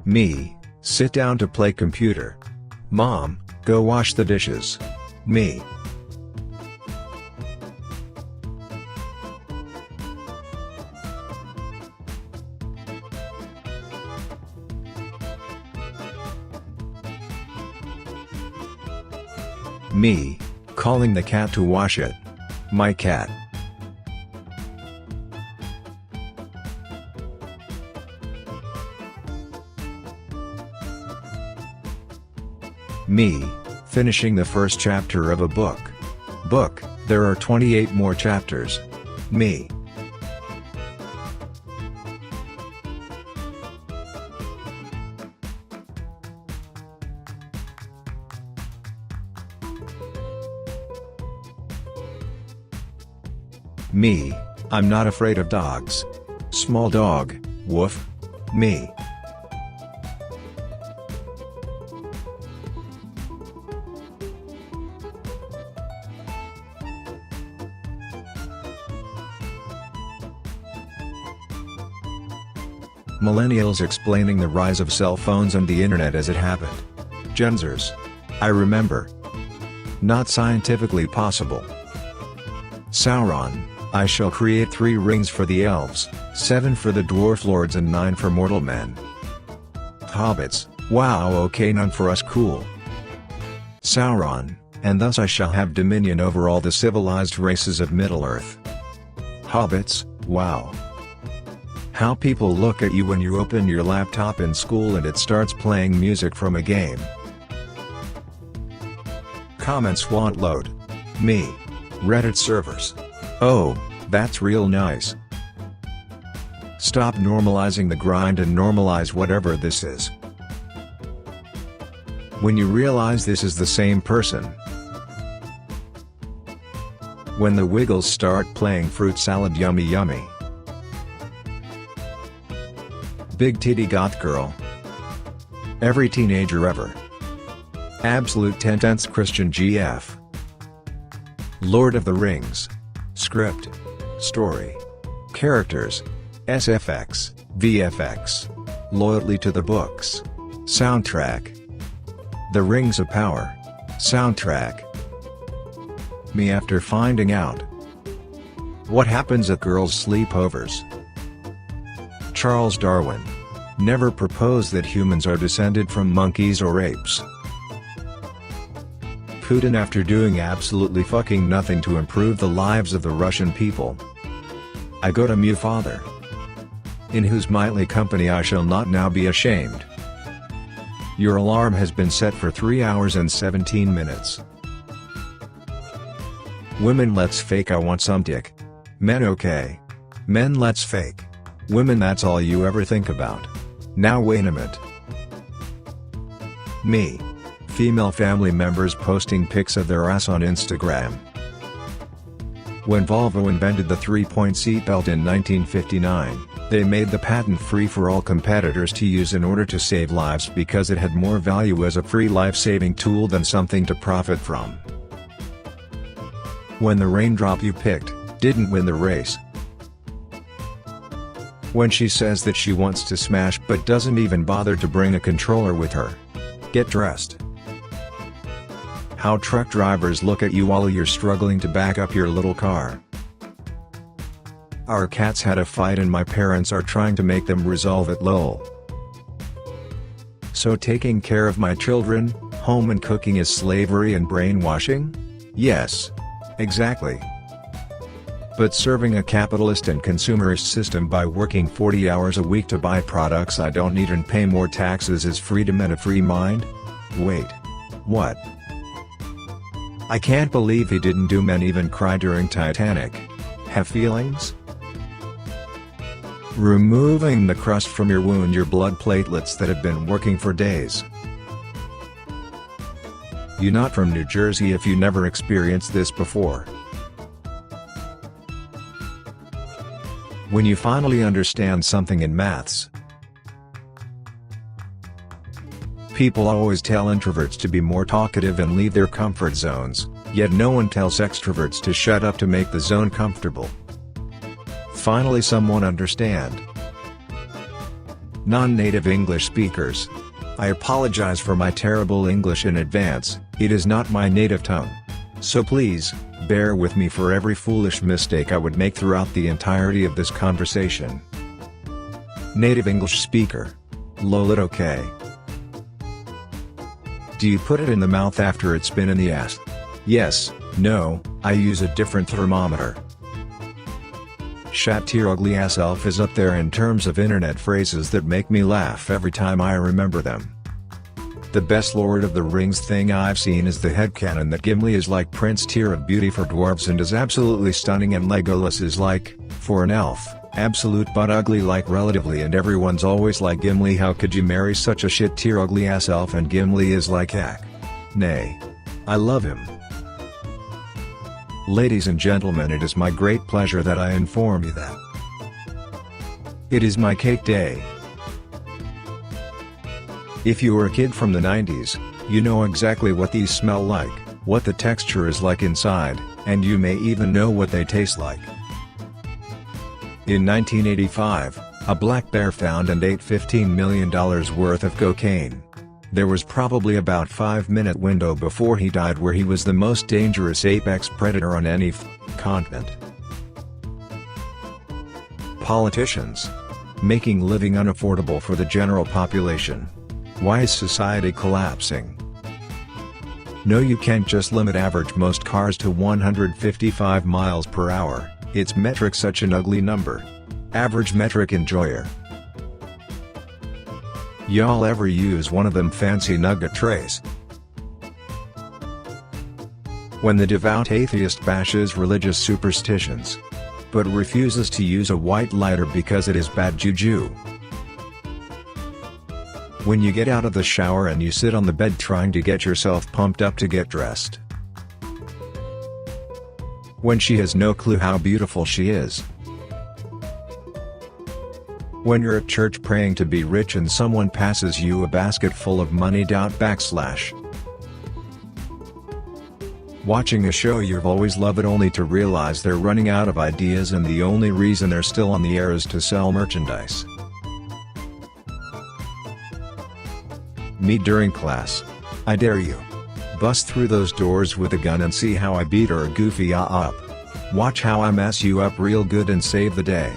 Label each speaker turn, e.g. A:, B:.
A: Me, sit down to play computer. Mom, go wash the dishes. Me. Me, calling the cat to wash it. My cat. Me, finishing the first chapter of a book. Book, there are 28 more chapters. Me. Me, I'm not afraid of dogs. Small dog, woof. Me. Millennials explaining the rise of cell phones and the internet as it happened. Gen Zers. I remember. Not scientifically possible. Sauron, I shall create 3 rings for the elves, 7 for the dwarf lords and 9 for mortal men. Hobbits, wow, okay, none for us, cool. Sauron, and thus I shall have dominion over all the civilized races of Middle-earth. Hobbits, wow. How people look at you when you open your laptop in school and it starts playing music from a game. Comments won't load. Me. Reddit servers. Oh, that's real nice. Stop normalizing the grind and normalize whatever this is. When you realize this is the same person. When the Wiggles start playing fruit salad, yummy yummy. Big titty goth girl. Every teenager ever. Absolute tense Christian GF. Lord of the Rings. Script. Story. Characters. SFX, VFX. Loyalty to the books. Soundtrack. The Rings of Power. Soundtrack. Me after finding out. What happens at girls' sleepovers? Charles Darwin. Never proposed that humans are descended from monkeys or apes. Putin after doing absolutely fucking nothing to improve the lives of the Russian people. I go to Mew father. In whose mighty company I shall not now be ashamed. Your alarm has been set for 3 hours and 17 minutes. Women, let's fake I want some dick. Men, okay. Men, let's fake. Women, that's all you ever think about. Now wait a minute. Me. Female family members posting pics of their ass on Instagram. When Volvo invented the 3-point seatbelt in 1959, they made the patent free for all competitors to use in order to save lives because it had more value as a free life-saving tool than something to profit from. When the raindrop you picked didn't win the race. When she says that she wants to smash but doesn't even bother to bring a controller with her. Get dressed. How truck drivers look at you while you're struggling to back up your little car. Our cats had a fight and my parents are trying to make them resolve it, lol. So taking care of my children, home and cooking is slavery and brainwashing? Yes. Exactly. But serving a capitalist and consumerist system by working 40 hours a week to buy products I don't need and pay more taxes is freedom and a free mind? Wait. What? I can't believe he didn't do men even cry during Titanic. Have feelings? Removing the crust from your wound, your blood platelets that have been working for days. You're not from New Jersey if you never experienced this before. When you finally understand something in maths. People always tell introverts to be more talkative and leave their comfort zones, yet no one tells extroverts to shut up to make the zone comfortable. Finally someone understand. Non-native English speakers. I apologize for my terrible English in advance, it is not my native tongue. So please, bear with me for every foolish mistake I would make throughout the entirety of this conversation. Native English speaker. Lol, okay. Do you put it in the mouth after it's been in the ass? Yes, no, I use a different thermometer. Shat your ugly ass elf is up there in terms of internet phrases that make me laugh every time I remember them. The best Lord of the Rings thing I've seen is the headcanon that Gimli is like Prince tier of beauty for dwarves and is absolutely stunning, and Legolas is like, for an elf, absolute but ugly like relatively, and everyone's always like, Gimli, how could you marry such a shit tier ugly ass elf? And Gimli is like, heck. Nay. I love him. Ladies and gentlemen, it is my great pleasure that I inform you that it is my cake day. If you were a kid from the 90s, you know exactly what these smell like, what the texture is like inside, and you may even know what they taste like. In 1985, a black bear found and ate $15 million worth of cocaine. There was probably about 5-minute window before he died where he was the most dangerous apex predator on any continent. Politicians. Making living unaffordable for the general population. Why is society collapsing? No, you can't just limit average most cars to 155 miles per hour, it's metric such an ugly number. Average metric enjoyer. Y'all ever use one of them fancy nugget trays? When the devout atheist bashes religious superstitions, but refuses to use a white lighter because it is bad juju. When you get out of the shower and you sit on the bed trying to get yourself pumped up to get dressed. When she has no clue how beautiful she is. When you're at church praying to be rich and someone passes you a basket full of money .. Watching a show you've always loved only to realize they're running out of ideas and the only reason they're still on the air is to sell merchandise. Me during class. I dare you. Bust through those doors with a gun and see how I beat or goofy up. Watch how I mess you up real good and save the day.